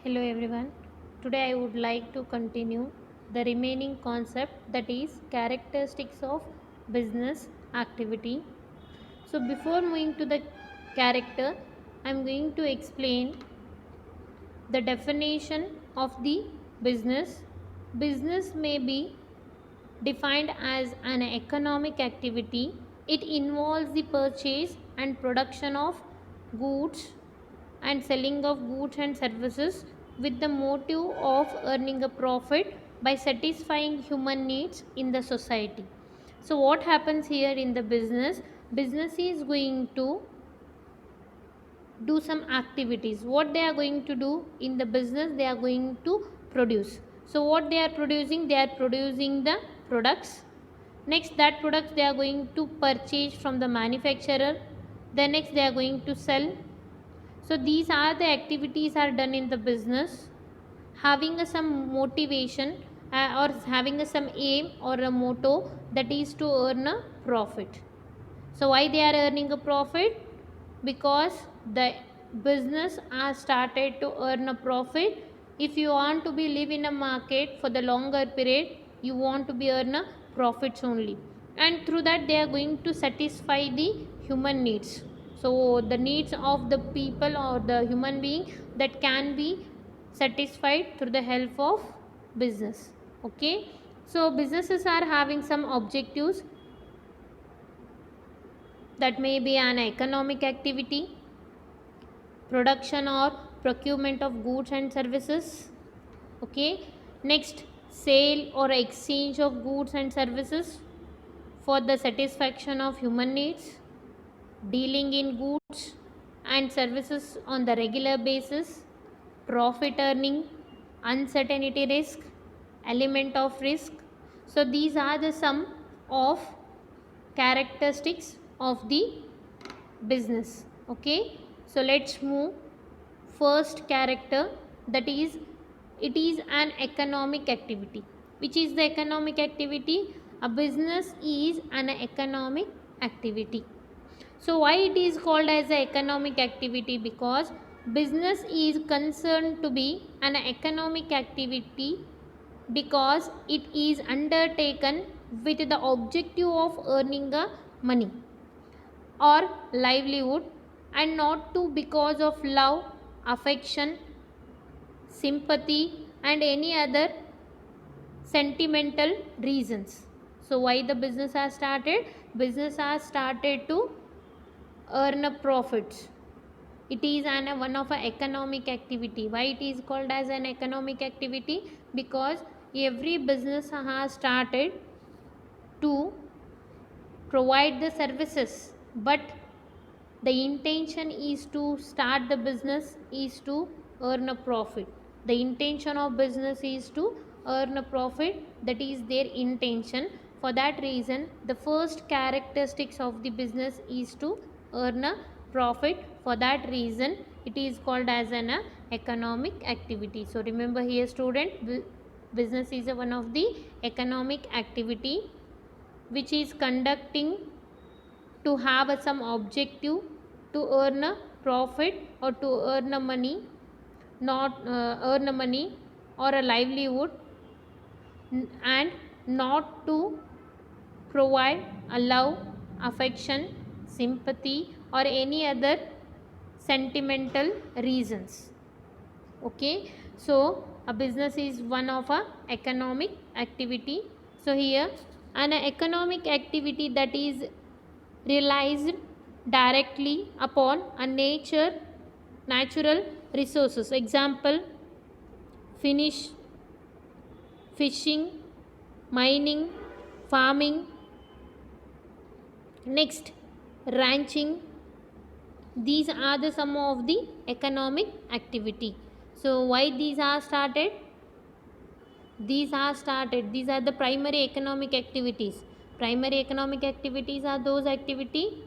Hello everyone. Today I would like to continue the remaining concept, that is characteristics of business activity. So before moving to the character, I am going to explain the definition of the business. Business may be defined as an economic activity. It involves the purchase and production of goods and selling of goods and services with the motive of earning a profit by satisfying human needs in the society. So what happens here in the business? Business is going to do some activities. What they are going to do in the business? They are going to produce. So what they are producing? They are producing the products. Next, that products they are going to purchase from the manufacturer. Then next they are going to sell. So these are the activities are done in the business, having some motivation or having some aim or a motto, that is to earn a profit. So why they are earning a profit? Because the business are started to earn a profit. If you want to be live in a market for the longer period, you want to be earn a profits only, and through that they are going to satisfy the human needs. So the needs of the people or the human being, that can be satisfied through the help of business. Okay, so businesses are having some objectives, that may be an economic activity, production or procurement of goods and services. Okay, next, sale or exchange of goods and services for the satisfaction of human needs, dealing in goods and services on the regular basis, profit earning, uncertainty risk, element of risk. So these are the some of characteristics of the business. Okay, so let's move first character, that is it is an economic activity. Which is the economic activity? A business is an economic activity. So why it is called as an economic activity? Because business is concerned to be an economic activity because it is undertaken with the objective of earning a money or livelihood, and not to because of love, affection, sympathy and any other sentimental reasons. So why the business has started? Business has started to earn a profits. It is one of a economic activity. Why it is called as an economic activity? Because every business has started to provide the services, but the intention is to start the business is to earn a profit. The intention of business is to earn a profit, that is their intention. For that reason, the first characteristics of the business is to earn a profit. For that reason, it is called as an economic activity. So remember here student, business is one of the economic activity which is conducting to have some objective to earn a profit or to earn a money, not earn a money or a livelihood, and not to provide a love, affection, sympathy or any other sentimental reasons. Okay, so a business is one of a economic activity. So here an economic activity that is realized directly upon a natural resources. Example, finish fishing, mining, farming. Next, ranching. These are the some of the economic activity. So why these are started? These are the primary economic activities. Primary economic activities are those activity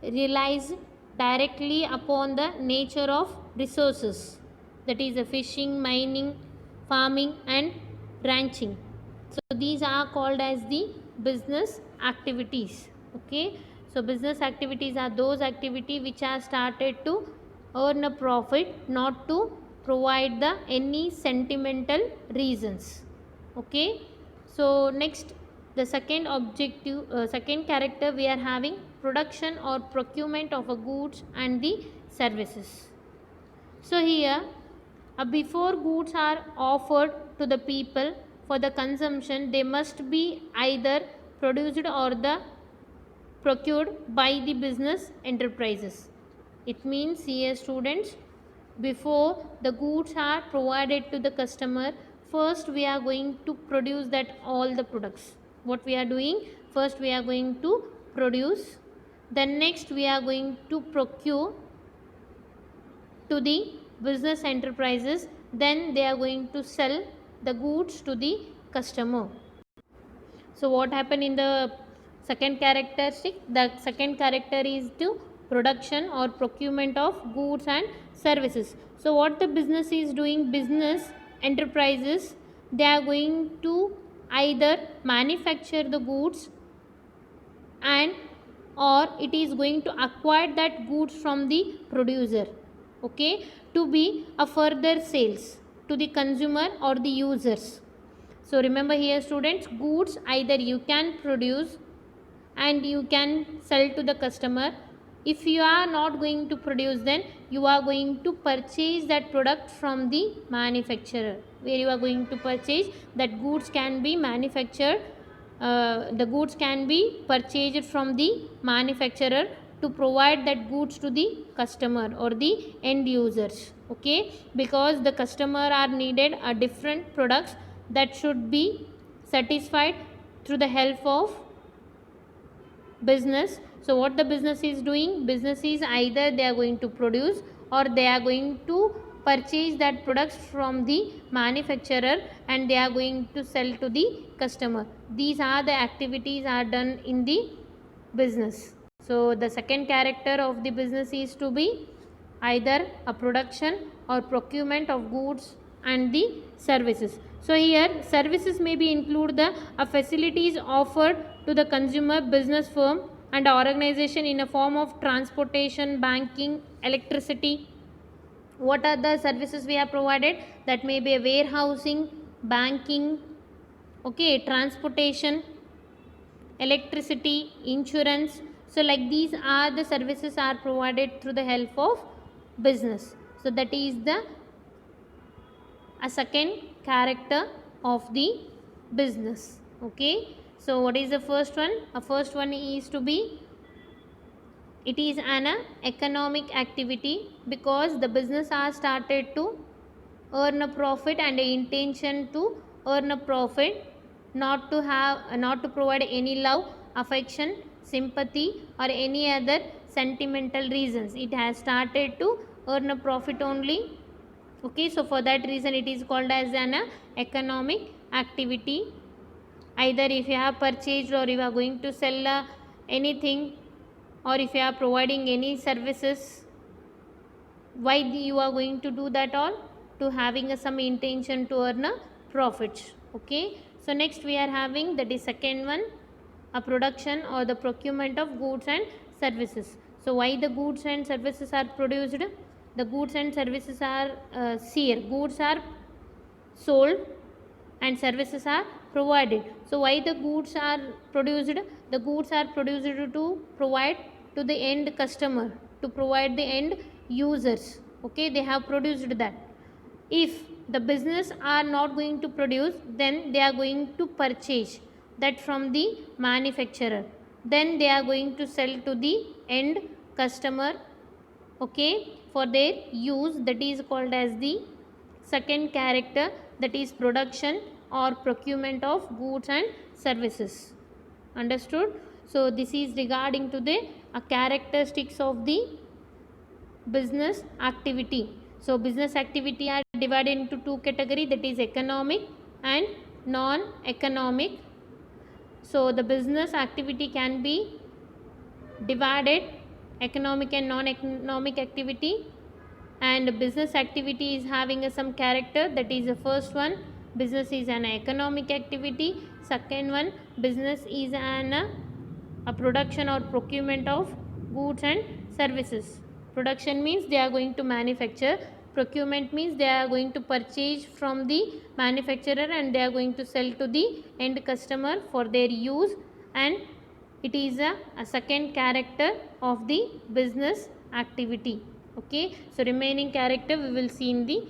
relies directly upon the nature of resources, that is the fishing, mining, farming and ranching. So these are called as the business activities. Okay, so business activities are those activity which are started to earn a profit, not to provide the any sentimental reasons. Okay, so next, the second objective, second character, we are having production or procurement of a goods and the services. So here, before goods are offered to the people for the consumption, they must be either produced or the procured by the business enterprises. It means here, students, before the goods are provided to the customer, first we are going to produce that all the products. What we are doing? First we are going to produce, then next we are going to procure to the business enterprises, then they are going to sell the goods to the customer. So what happened in the second characteristic? The second character is to production or procurement of goods and services. So what the business is doing, business enterprises, they are going to either manufacture the goods and or it is going to acquire that goods from the producer, okay, to be a further sales to the consumer or the users. So remember here, students, goods either you can produce and you can sell to the customer. If you are not going to produce, then you are going to purchase that product from the manufacturer, where you are going to purchase that goods can be manufactured, the goods can be purchased from the manufacturer to provide that goods to the customer or the end users, okay, because the customer are needed a different products that should be satisfied through the help of business. So what the business is doing, business is either they are going to produce or they are going to purchase that products from the manufacturer and they are going to sell to the customer. These are the activities are done in the business. So the second character of the business is to be either a production or procurement of goods and the services. So here services may be include the facilities offered to the consumer, business firm and organization in a form of transportation, banking, electricity. What are the services we have provided? That may be a warehousing, banking, okay, transportation, electricity, insurance. So like these are the services are provided through the help of business. So that is the a second character of the business, okay. So what is the first one? A first one is to be, it is an economic activity because the business are started to earn a profit and a intention to earn a profit, not to have not to provide any love, affection, sympathy or any other sentimental reasons. It has started to earn a profit only, okay. So for that reason it is called as an economic activity. Either if you have purchased or you are going to sell anything or if you are providing any services, why you are going to do that all? To having some intention to earn a profit, okay. So next we are having, that is second one, a production or the procurement of goods and services. So why the goods and services are produced? The goods and services are goods are sold and services are provided. So why the goods are produced? The goods are produced to provide to the end customer, to provide the end users, okay. They have produced that. If the business are not going to produce, then they are going to purchase that from the manufacturer, then they are going to sell to the end customer, okay, for their use. That is called as the second character, that is production or procurement of goods and services. Understood? So this is regarding to the characteristics of the business activity. So business activity are divided into two categories, that is economic and non-economic. So the business activity can be divided economic and non-economic activity, and business activity is having some character. That is the first one, business is an economic activity. Second one, business is a production or procurement of goods and services. Production means they are going to manufacture procurement means they are going to purchase from the manufacturer and they are going to sell to the end customer for their use, and it is a second character of the business activity. Okay, so remaining character we will see in the